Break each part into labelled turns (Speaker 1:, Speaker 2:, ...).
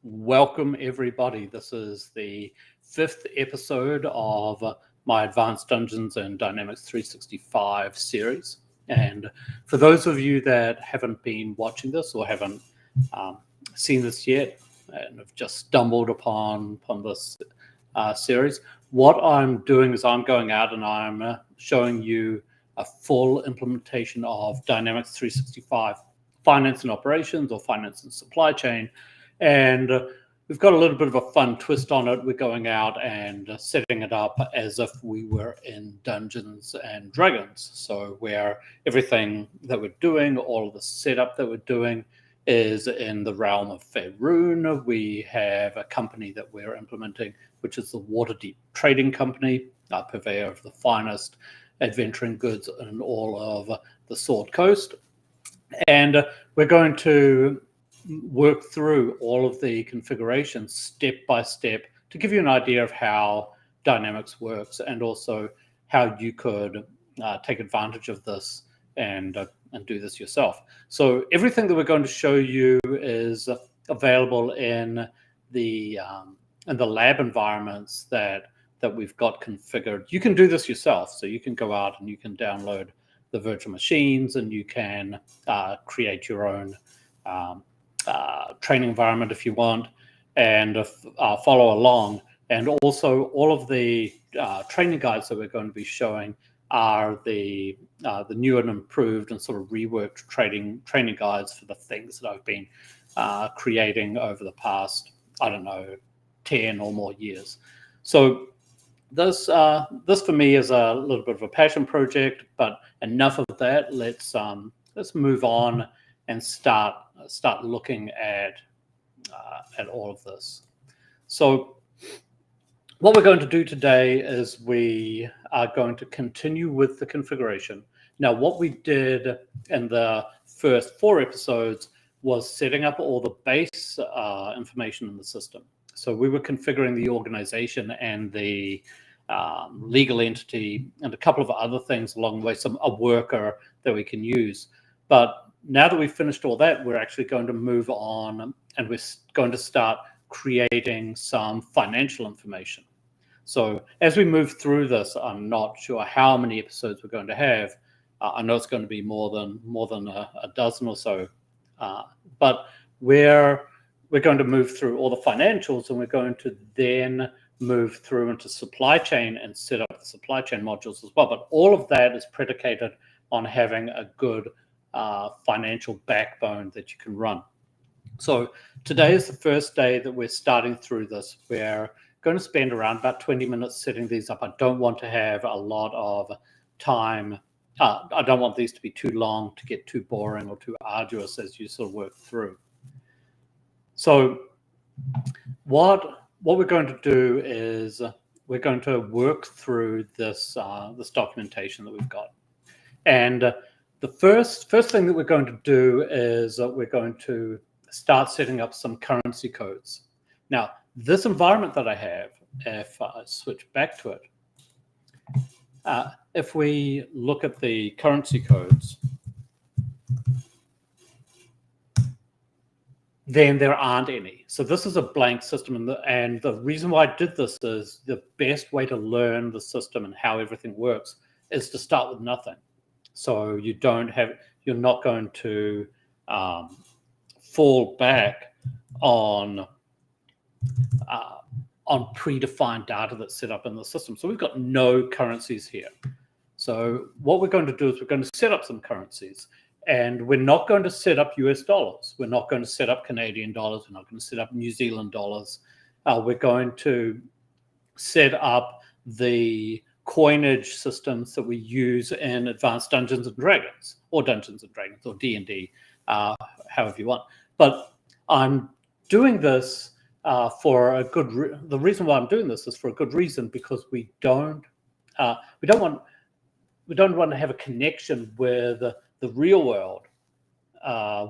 Speaker 1: Welcome, everybody. This is the fifth episode of my Advanced Dungeons and Dynamics 365 series. And for those of you that haven't been watching this or haven't seen this yet and have just stumbled upon this series, what I'm doing is I'm going out and I'm showing you a full implementation of Dynamics 365 finance and operations or finance and supply chain. And we've got a little bit of a fun twist on it. We're going out and setting it up as if we were in Dungeons and Dragons. So where everything that we're doing, all of the setup that we're doing is in the realm of Faerûnian. We have a company that we're implementing, which is the Waterdeep Trading Company, a purveyor of the finest adventuring goods in all of the Sword Coast. And we're going to work through all of the configurations step by step to give you an idea of how Dynamics works and also how you could take advantage of this and do this yourself. So everything that we're going to show you is available in the lab environments that we've got configured. You can do this yourself, so you can go out and you can download the virtual machines and you can create your own training environment if you want, and follow along. And also all of the training guides that we're going to be showing are the new and improved and sort of reworked training guides for the things that I've been creating over the past, 10 or more years. So this for me is a little bit of a passion project, but enough of that. Let's move on and start looking at all of this. So what we're going to do today is we are going to continue with the configuration. Now, what we did in the first 4 episodes was setting up all the base information in the system. So we were configuring the organization and the legal entity and a couple of other things along the way, a worker that we can use. But now that we've finished all that, we're actually going to move on and we're going to start creating some financial information. So as we move through this, I'm not sure how many episodes we're going to have. I know it's going to be more than a dozen or so, but we're going to move through all the financials, and we're going to then move through into supply chain and set up the supply chain modules as well. But all of that is predicated on having a good financial backbone that you can run. So today is the first day that we're starting through this. We're going to spend around about 20 minutes setting these up. I don't want to have a lot of time. I don't want these to be too long, to get too boring or too arduous as you sort of work through. So what we're going to do is we're going to work through this documentation that we've got. And the first thing that we're going to do is we're going to start setting up some currency codes. Now, this environment that I have, if I switch back to it, if we look at the currency codes, then there aren't any. So this is a blank system. And the reason why I did this is the best way to learn the system and how everything works is to start with nothing. So you're not going to fall back on predefined data that's set up in the system. So we've got no currencies here. So what we're going to do is we're going to set up some currencies, and we're not going to set up US dollars. We're not going to set up Canadian dollars. We're not going to set up New Zealand dollars. We're going to set up the coinage systems that we use in Advanced Dungeons and Dragons, or Dungeons and Dragons, or D&D, however you want. But I'm doing this for a good. The reason why I'm doing this is for a good reason, because we don't want to have a connection with the real world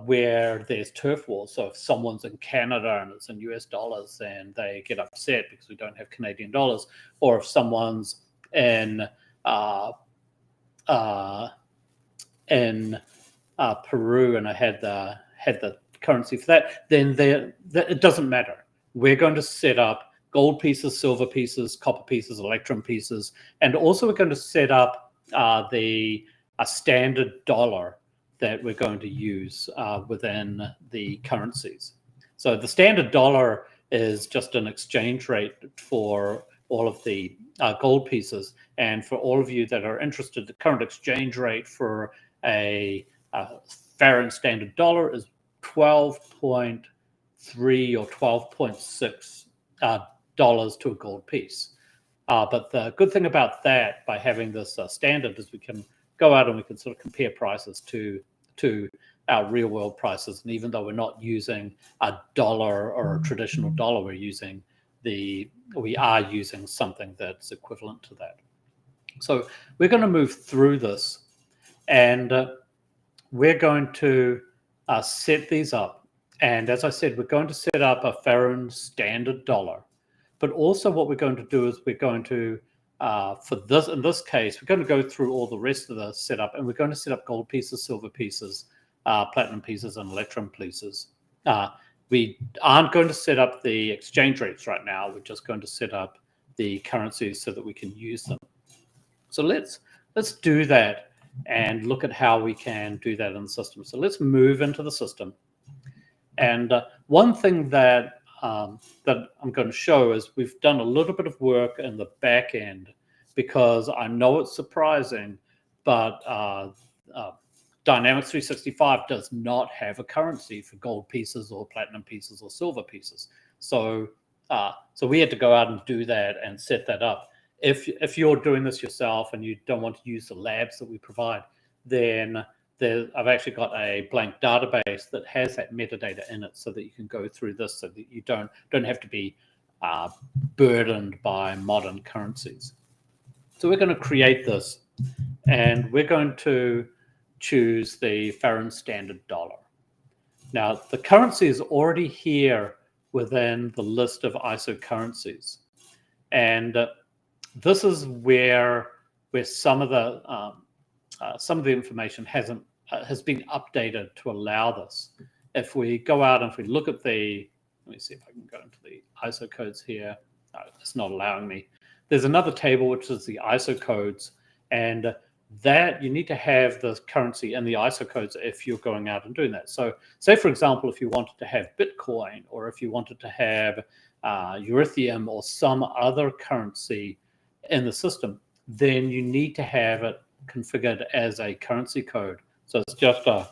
Speaker 1: where there's turf wars. So if someone's in Canada and it's in US dollars, then they get upset because we don't have Canadian dollars. Or if someone's in Peru and I had the currency for that, then it doesn't matter. We're going to set up gold pieces, silver pieces, copper pieces, electrum pieces, and also we're going to set up a standard dollar that we're going to use within the currencies. So the standard dollar is just an exchange rate for all of the gold pieces. And for all of you that are interested, the current exchange rate for a Faerûnian standard dollar is 12.3 or 12.6 dollars to a gold piece. But the good thing about that, by having this standard, is we can go out and we can sort of compare prices to our real world prices. And even though we're not using a dollar or a traditional dollar, we are using something that's equivalent to that. So we're going to move through this, and we're going to set these up. And as I said, we're going to set up a Faerûnian standard dollar. But also what we're going to do is we're going to, in this case, we're going to go through all the rest of the setup, and we're going to set up gold pieces, silver pieces, platinum pieces, and electrum pieces. We aren't going to set up the exchange rates right now. We're just going to set up the currencies so that we can use them. So let's do that and look at how we can do that in the system. So let's move into the system. And one thing that I'm going to show is we've done a little bit of work in the back end, because I know it's surprising, but Dynamics 365 does not have a currency for gold pieces or platinum pieces or silver pieces. So we had to go out and do that and set that up. If you're doing this yourself and you don't want to use the labs that we provide, then I've actually got a blank database that has that metadata in it, so that you can go through this, so that you don't have to be burdened by modern currencies. So we're going to create this, and we're going to choose the Faerûnian standard dollar. Now, the currency is already here within the list of ISO currencies, and this is where some of the information has been updated to allow this. If we go out and if we look at let me see if I can go into the ISO codes here. No, it's not allowing me. There's another table which is the ISO codes, and that you need to have the currency in the ISO codes if you're going out and doing that. So say, for example, if you wanted to have Bitcoin, or if you wanted to have Ethereum or some other currency in the system, then you need to have it configured as a currency code. So it's just a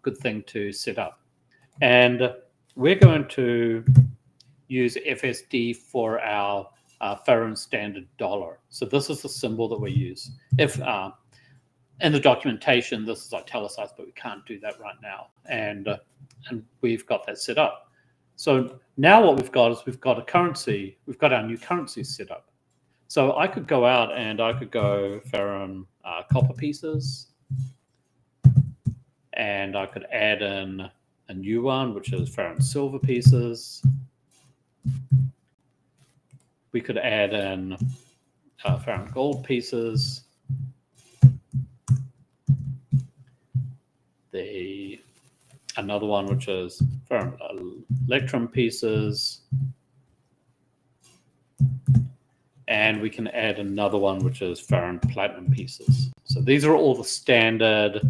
Speaker 1: good thing to set up. And we're going to use FSD for our Faerûnian standard dollar. So this is the symbol that we use. If in the documentation this is italicized, but we can't do that right now. And we've got that set up. So now what we've got is we've got a currency. We've got our new currency set up. So I could go out and I could go Faerûnian copper pieces, and I could add in a new one, which is Faerûnian silver pieces. We could add in Faerûnian gold pieces. Another one, which is Faerûnian electrum pieces. And we can add another one, which is Faerûnian platinum pieces. So these are all the standard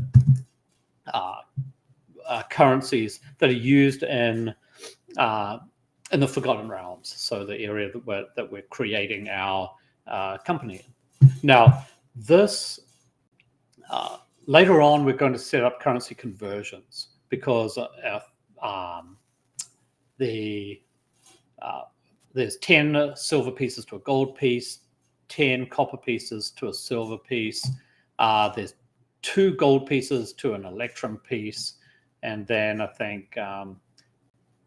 Speaker 1: currencies that are used in the Forgotten Realms, so the area that we're creating our company in. Now, this later on we're going to set up currency conversions, because there's 10 silver pieces to a gold piece, 10 copper pieces to a silver piece. There's 2 gold pieces to an electrum piece, and then I think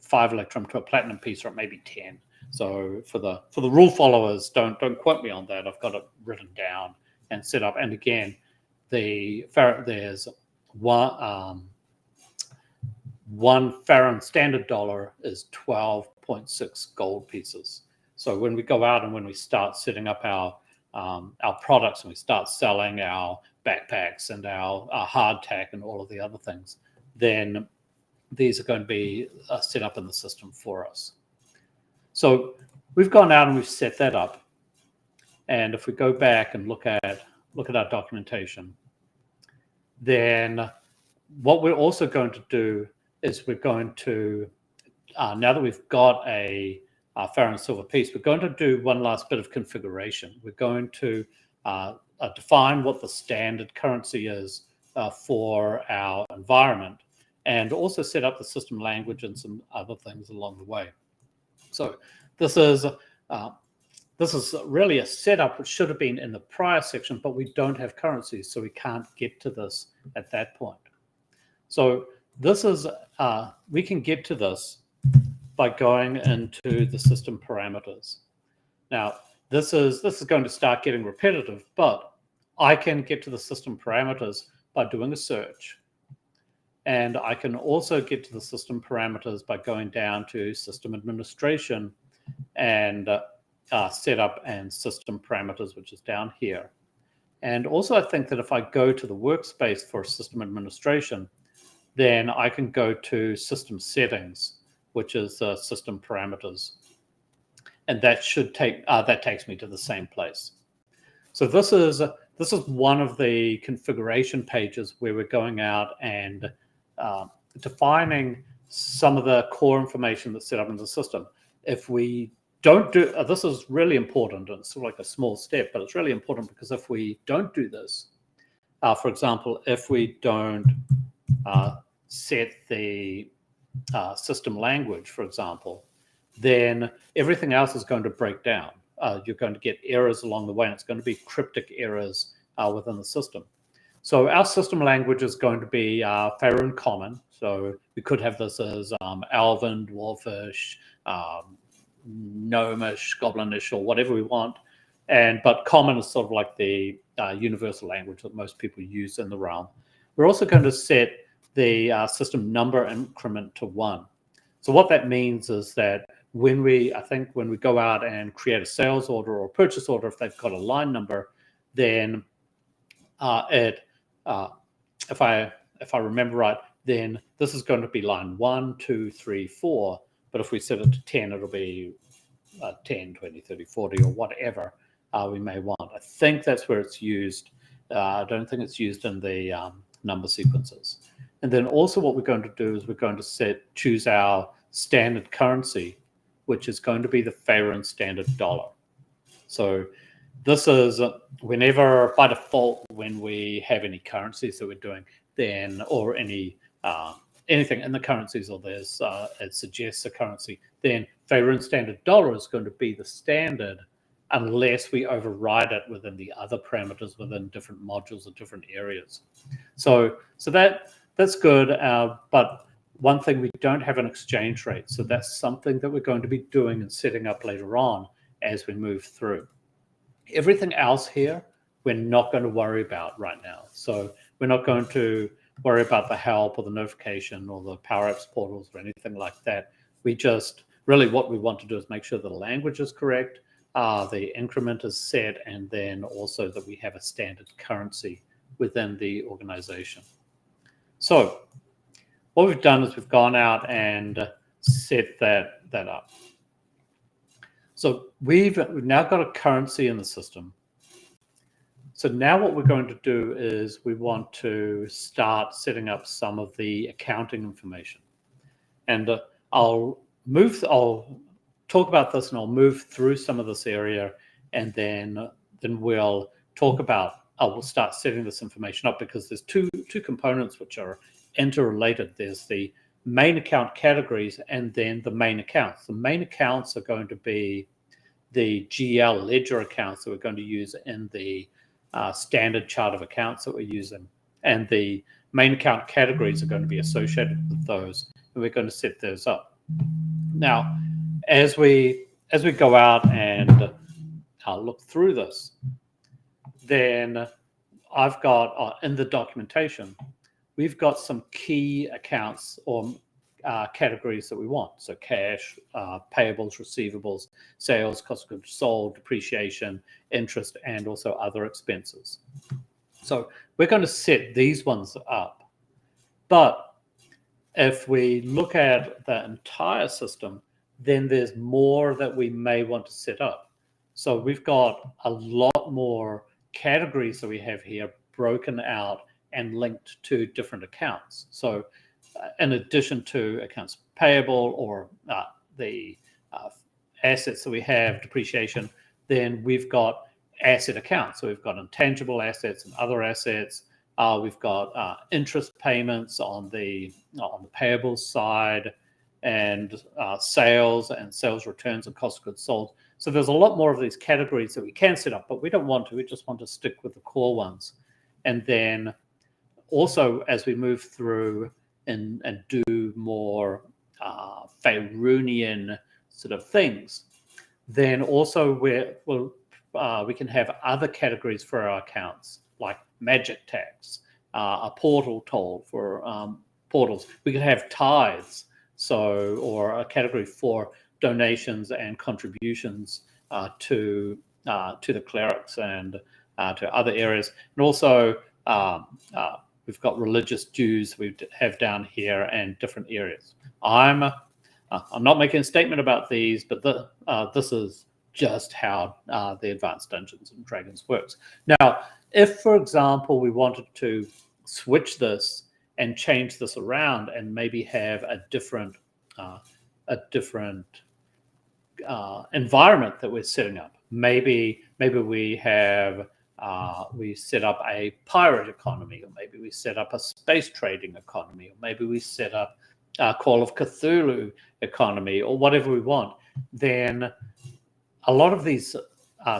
Speaker 1: 5 electrum to a platinum piece, or maybe 10. So for the rule followers, don't quote me on that. I've got it written down and set up. And again, there's one Faerûnian standard dollar is 12.6 gold pieces. So when we go out and when we start setting up our products, and we start selling our backpacks and our hardtack and all of the other things, then these are going to be set up in the system for us. So we've gone out and we've set that up. And if we go back and look at our documentation, then what we're also going to do is we're going to, now that we've got a Faerûn silver piece, we're going to do one last bit of configuration. We're going to define what the standard currency is for our environment, and also set up the system language and some other things along the way. So this is really a setup which should have been in the prior section, but we don't have currencies, so we can't get to this at that point. So this is, we can get to this by going into the system parameters. Now, this is going to start getting repetitive, but I can get to the system parameters by doing a search. And I can also get to the system parameters by going down to system administration and setup and system parameters, which is down here. And also I think that if I go to the workspace for system administration, then I can go to system settings, which is system parameters. And that should take, that takes me to the same place. So this is one of the configuration pages where we're going out and defining some of the core information that's set up in the system. If we don't do, this is really important, and it's sort of like a small step, but it's really important because if we don't do this, for example, if we don't set the system language, for example, then everything else is going to break down. You're going to get errors along the way, and it's going to be cryptic errors within the system. So our system language is going to be Faerûn Common. So we could have this as Elven, Dwarfish, Gnomish, Goblinish, or whatever we want. But Common is sort of like the universal language that most people use in the realm. We're also going to set the system number increment to 1. So what that means is that when we go out and create a sales order or a purchase order, if they've got a line number, then if I remember right, then this is going to be line 1, 2, 3, 4. But if we set it to 10, it'll be 10, 20, 30, 40, or whatever we may want. I think that's where it's used. I don't think it's used in the number sequences. And then also what we're going to do is we're going to choose our standard currency, which is going to be the Faerûn standard dollar. So this is whenever, by default, when we have any currencies that we're doing, then, or anything in the currencies, or there's it suggests a currency, then Faerûn standard dollar is going to be the standard unless we override it within the other parameters within different modules or different areas. So that's good, but one thing, we don't have an exchange rate. So that's something that we're going to be doing and setting up later on as we move through. Everything else here, we're not going to worry about right now. So we're not going to worry about the help or the notification or the Power Apps portals or anything like that. We just, really what we want to do is make sure the language is correct, the increment is set, and then also that we have a standard currency within the organization. So what we've done is we've gone out and set that up. So we've now got a currency in the system. So now what we're going to do is we want to start setting up some of the accounting information. And I'll talk about this and I'll move through some of this area, and then we'll talk about, we'll start setting this information up, because there's two components which are interrelated. There's the main account categories and then the main accounts. The main accounts are going to be the GL ledger accounts that we're going to use in the standard chart of accounts that we're using. And the main account categories are going to be associated with those, and we're going to set those up. Now, as we go out and look through this, then I've got, in the documentation, we've got some key accounts or categories that we want. So cash, payables, receivables, sales, cost of goods sold, depreciation, interest, and also other expenses. So we're going to set these ones up. But If we look at the entire system, then there's more that we may want to set up. So we've got a lot more categories that we have here broken out and linked to different accounts. So in addition to accounts payable or the assets that we have, depreciation, then we've got asset accounts. So we've got intangible assets and other assets. We've got interest payments on the payables side, and sales and sales returns and cost of goods sold. So there's a lot more of these categories that we can set up, but we don't want to. We just want to stick with the core ones. And then also, as we move through and do more Faerûnian sort of things, then also we can have other categories for our accounts, like magic tax, a portal toll for portals. We could have tithes, or a category for donations and contributions to the clerics and to other areas. And also we've got religious dues we have down here and different areas. I'm not making a statement about these, but this is just how the Advanced Dungeons and Dragons works. Now, if, for example, we wanted to switch this and change this around and maybe have a different environment that we're setting up, maybe we have we set up a pirate economy, or maybe we set up a space trading economy, or maybe we set up a Call of Cthulhu economy, or whatever we want, then a lot of these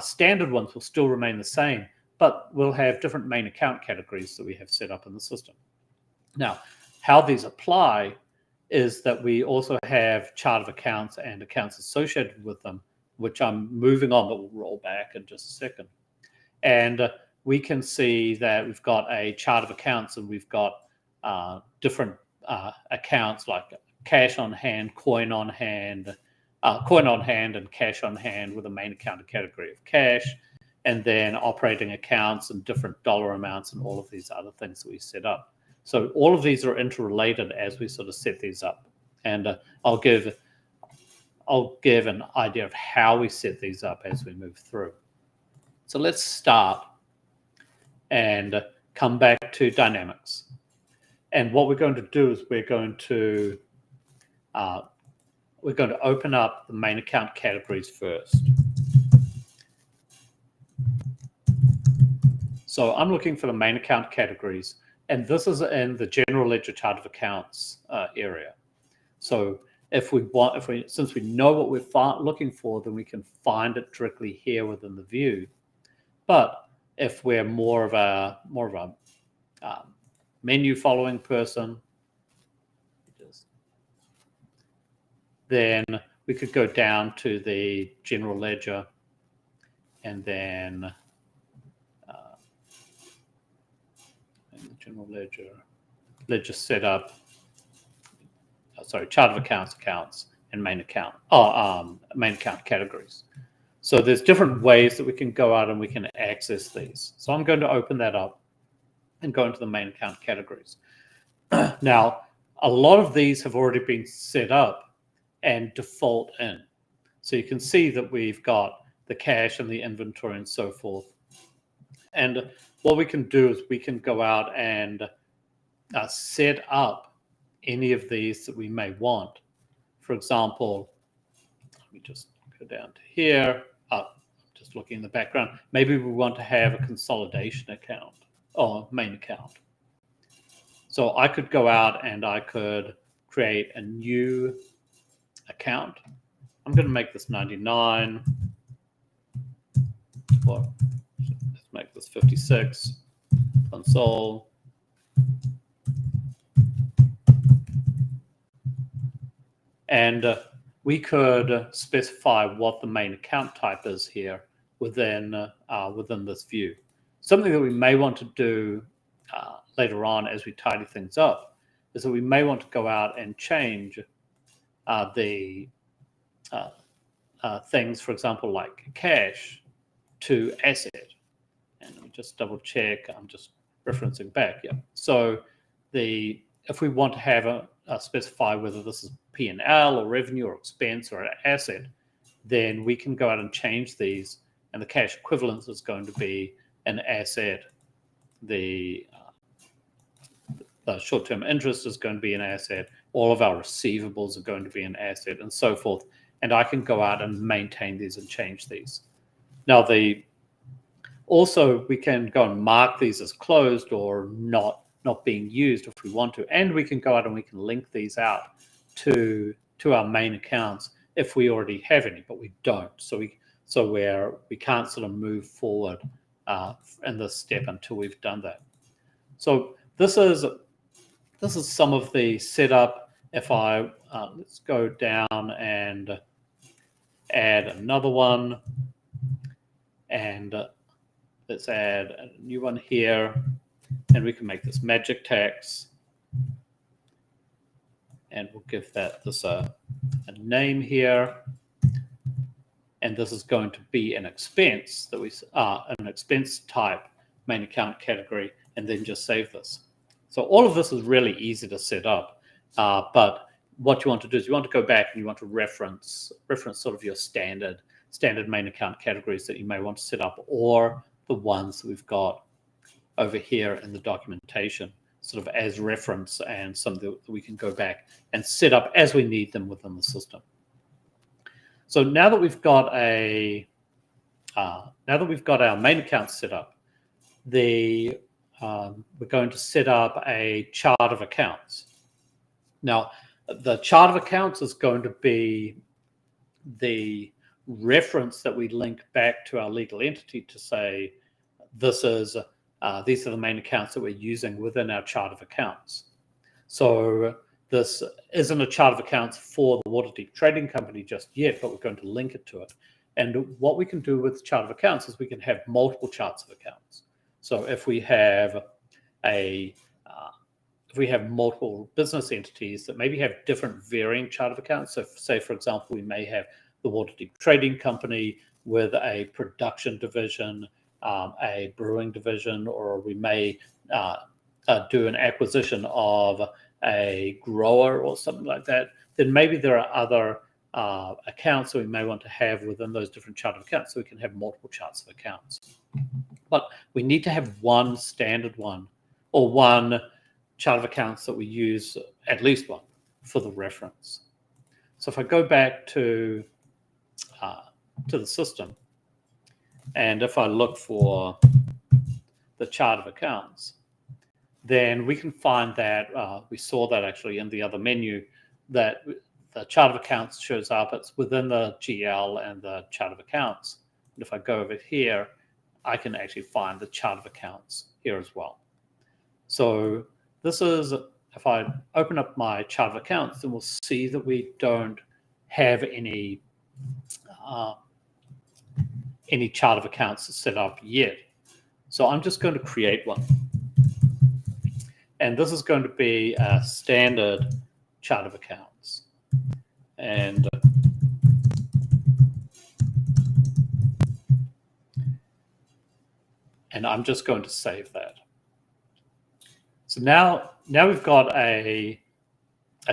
Speaker 1: standard ones will still remain the same, but we'll have different main account categories that we have set up in the system. Now, how these apply is that we also have chart of accounts and accounts associated with them, which I'm moving on, but we'll roll back in just a second. And we can see that we've got a chart of accounts, and we've got different accounts like cash on hand, coin on hand, and cash on hand, with a main account category of cash, and then operating accounts and different dollar amounts and all of these other things that we set up. So all of these are interrelated as we sort of set these up. And I'll give an idea of how we set these up as we move through. So let's start and come back to dynamics. And what we're going to do is we're going to open up the main account categories first. So I'm looking for the main account categories, and this is in the general ledger chart of accounts area. So since we know what we're looking for, then we can find it directly here within the view. But if we're more of a menu following person, then we could go down to the general ledger, and then general ledger setup. Chart of accounts, and main account categories. So there's different ways that we can go out and we can access these. So I'm going to open that up and go into the main account categories. Now, a lot of these have already been set up and default in. So you can see that we've got the cash and the inventory and so forth. And what we can do is we can go out and set up any of these that we may want. For example, let me just go down to here. Just looking in the background. Maybe we want to have a consolidation account or main account. So I could go out and I could create a new account. I'm going to make this 99. Let's make this 56. Console. And we could specify what the main account type is here within this view. Something that we may want to do later on as we tidy things up is that we may want to go out and change the things, for example, like cash to asset. And let me just double check. I'm just referencing back. Yeah. So if we want to have specify whether this is P&L or revenue or expense or an asset, then we can go out and change these, and the cash equivalence is going to be an asset. The short-term interest is going to be an asset. All of our receivables are going to be an asset, and so forth. And I can go out and maintain these and change these. Now, also we can go and mark these as closed or not being used if we want to, and we can go out and we can link these out to our main accounts if we already have any, but we don't. So we can't sort of move forward in this step until we've done that. So this is some of the setup. If I let's go down and add another one, and let's add a new one here, and we can make this magic tax, and we'll give this a name here, and this is going to be an expense that an expense type main account category, and then just save this. So all of this is really easy to set up, but what you want to do is you want to go back and you want to reference sort of your standard main account categories that you may want to set up, or the ones that we've got over here in the documentation, sort of as reference, and some that we can go back and set up as we need them within the system. So now that we've got our main account set up, we're going to set up a chart of accounts. Now, the chart of accounts is going to be the reference that we link back to our legal entity to say, these are the main accounts that we're using within our chart of accounts. So this isn't a chart of accounts for the Waterdeep Trading Company just yet, but we're going to link it to it. And what we can do with chart of accounts is we can have multiple charts of accounts. So if we have multiple business entities that maybe have different varying chart of accounts. So say, for example, we may have the Waterdeep Trading Company with a production division, a brewing division, or we may do an acquisition of a grower or something like that. Then maybe there are other accounts that we may want to have within those different chart of accounts, so we can have multiple charts of accounts. But we need to have one standard one, or one chart of accounts that we use, at least one, for the reference. So if I go back to the system, and if I look for the chart of accounts, then we can find that we saw that actually in the other menu, that the chart of accounts shows up. It's within the GL and the chart of accounts. And if I go over here, I can actually find the chart of accounts here as well. So this is, if I open up my chart of accounts, then we'll see that we don't have any chart of accounts set up yet. So I'm just going to create one. And this is going to be a standard chart of accounts. And I'm just going to save that. So now we've got a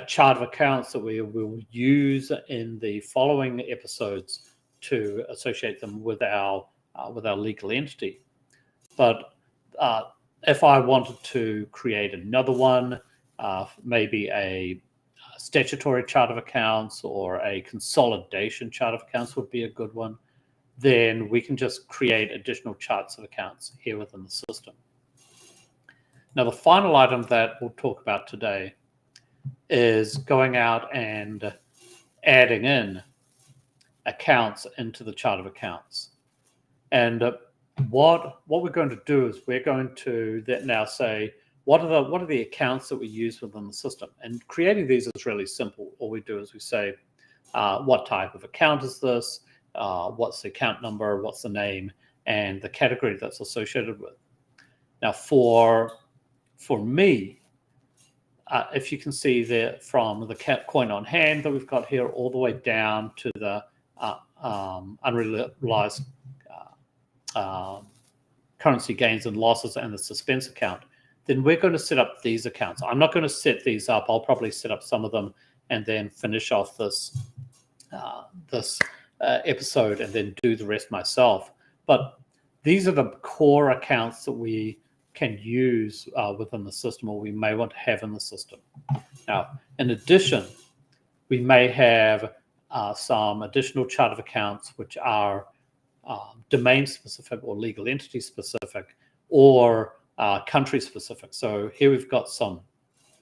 Speaker 1: chart of accounts that we will use in the following episodes to associate them with our legal entity. But if I wanted to create another one, maybe a statutory chart of accounts or a consolidation chart of accounts would be a good one, then we can just create additional charts of accounts here within the system. Now, the final item that we'll talk about today is going out and adding in accounts into the chart of accounts. And what we're going to do is we're going to now say, what are the accounts that we use within the system? And creating these is really simple. All we do is we say, what type of account is this? What's the account number? What's the name? And the category that's associated with. Now, for me, if you can see there from the coin on hand that we've got here all the way down to the unrealized currency gains and losses and the suspense account, then we're going to set up these accounts. I'm not going to set these up. I'll probably set up some of them and then finish off this episode and then do the rest myself. But these are the core accounts that we can use within the system, or we may want to have in the system. Now, in addition, we may have some additional chart of accounts which are domain specific or legal entity specific or country specific. So here we've got some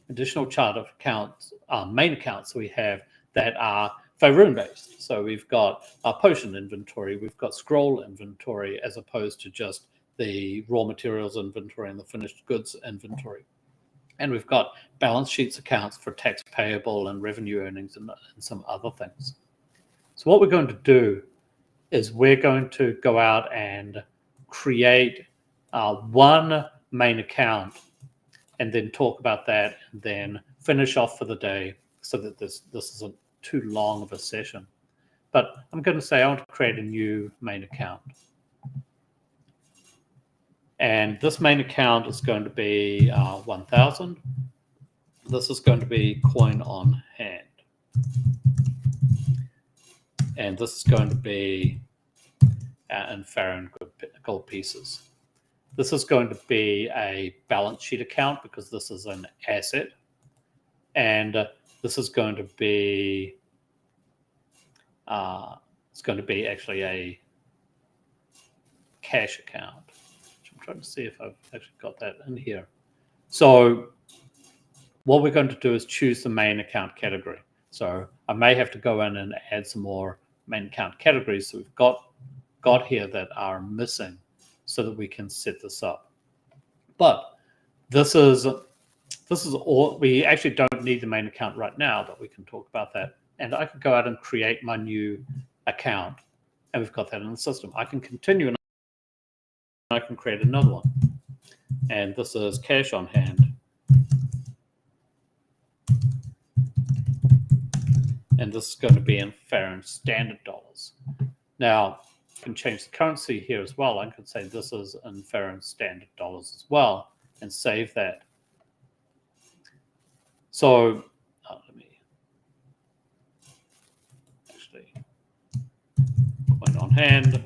Speaker 1: additional chart of accounts, main accounts we have that are Faerûn based. So we've got potion inventory, we've got scroll inventory, as opposed to just the raw materials inventory and the finished goods inventory. And we've got balance sheets accounts for tax payable and revenue earnings and some other things. So what we're going to do is we're going to go out and create one main account and then talk about that and then finish off for the day so that this isn't too long of a session. But I'm going to say I want to create a new main account. And this main account is going to be 1,000. This is going to be coin on hand. And this is going to be in Faerûn gold pieces. This is going to be a balance sheet account because this is an asset. And this is going to be, it's going to be actually a cash account. I'm trying to see if I've actually got that in here. So what we're going to do is choose the main account category. So I may have to go in and add some more main account categories that we've got here that are missing so that we can set this up. But this is all. We actually don't need the main account right now, but we can talk about that. And I could go out and create my new account, and we've got that in the system. I can continue and I can create another one. And this is cash on hand. And this is going to be in Faerûn standard dollars. Now, I can change the currency here as well. I could say this is in Faerûn standard dollars as well and save that. So let me actually coin on hand.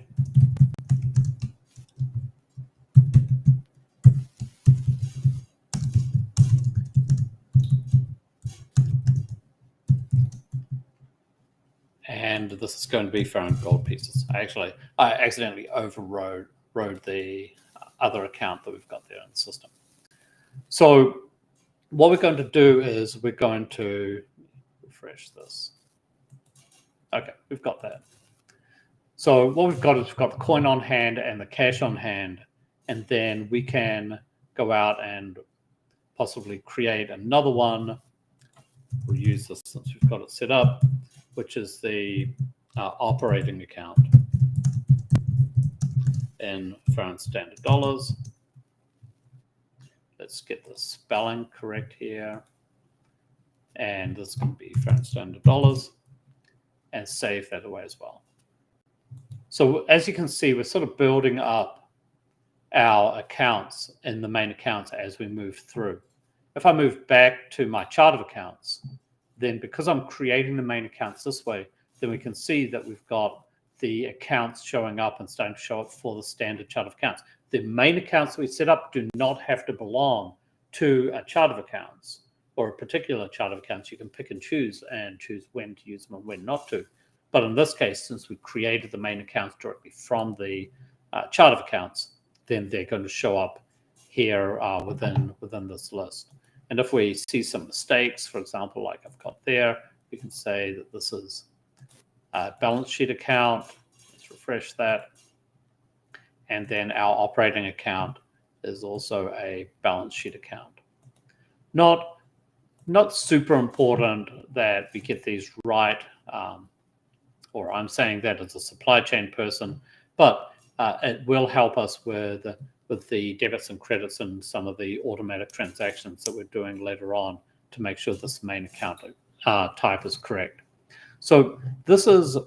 Speaker 1: And this is going to be Faerûn gold pieces. I accidentally overrode the other account that we've got there in the system. So what we're going to do is we're going to refresh this. Okay, we've got that. So what we've got is we've got the coin on hand and the cash on hand, and then we can go out and possibly create another one. We'll use this since we've got it set up, which is the operating account in Faerûn standard dollars. Let's get the spelling correct here. And this can be Faerûn standard dollars, and save that away as well. So as you can see, we're sort of building up our accounts in the main accounts as we move through. If I move back to my chart of accounts, then because I'm creating the main accounts this way, then we can see that we've got the accounts showing up and starting to show up for the standard chart of accounts. The main accounts we set up do not have to belong to a chart of accounts or a particular chart of accounts. You can pick and choose when to use them and when not to. But in this case, since we created the main accounts directly from the chart of accounts, then they're going to show up here within this list. And if we see some mistakes, for example, like I've got there, we can say that this is a balance sheet account. Let's refresh that. And then our operating account is also a balance sheet account. Not super important that we get these right, or I'm saying that as a supply chain person, but it will help us with the debits and credits and some of the automatic transactions that we're doing later on to make sure this main account type is correct. So this is,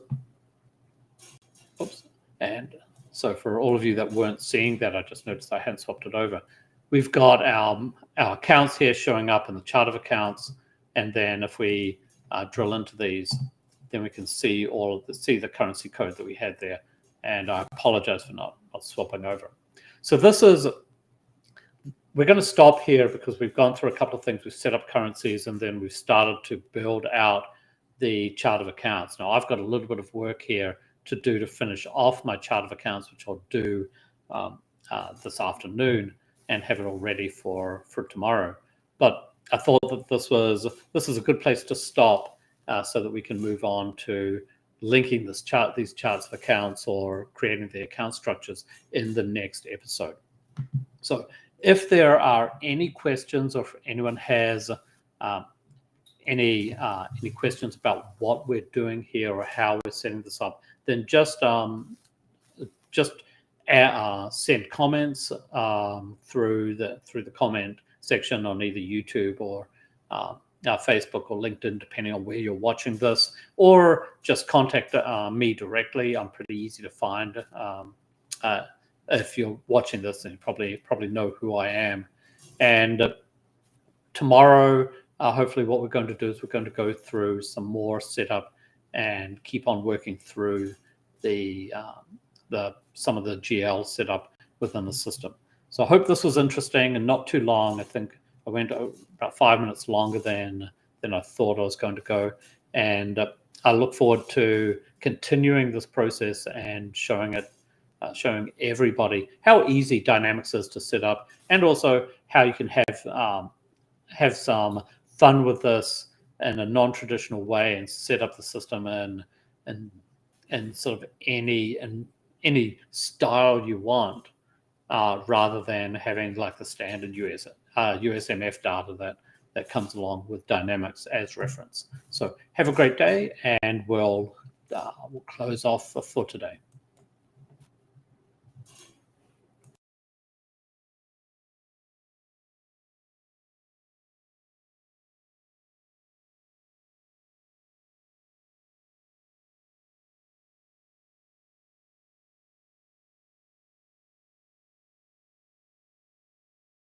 Speaker 1: oops, and so for all of you that weren't seeing that, I just noticed I hadn't swapped it over. we've got our accounts here showing up in the chart of accounts, and then if we drill into these, then we can see the currency code that we had there. And I apologize for not swapping over. So we're going to stop here because we've gone through a couple of things. We've set up currencies, and then we've started to build out the chart of accounts. Now, I've got a little bit of work here to do to finish off my chart of accounts, which I'll do this afternoon and have it all ready for tomorrow. But I thought that this is a good place to stop so that we can move on to linking these charts of accounts or creating the account structures in the next episode. So if there are any questions, or if anyone has any questions about what we're doing here or how we're setting this up, then just send comments through the comment section on either YouTube or Facebook or LinkedIn, depending on where you're watching this, or just contact me directly. I'm pretty easy to find. If you're watching this, then you probably know who I am. And tomorrow, hopefully what we're going to do is we're going to go through some more setup and keep on working through some of the GL setup within the system. So I hope this was interesting and not too long. I think I went about 5 minutes longer than I thought I was going to go. And I look forward to continuing this process and showing everybody how easy Dynamics is to set up, and also how you can have some fun with this in a non-traditional way and set up the system in sort of any style you want, rather than having like the standard USMF data that comes along with Dynamics as reference. So have a great day, and we'll close off for today.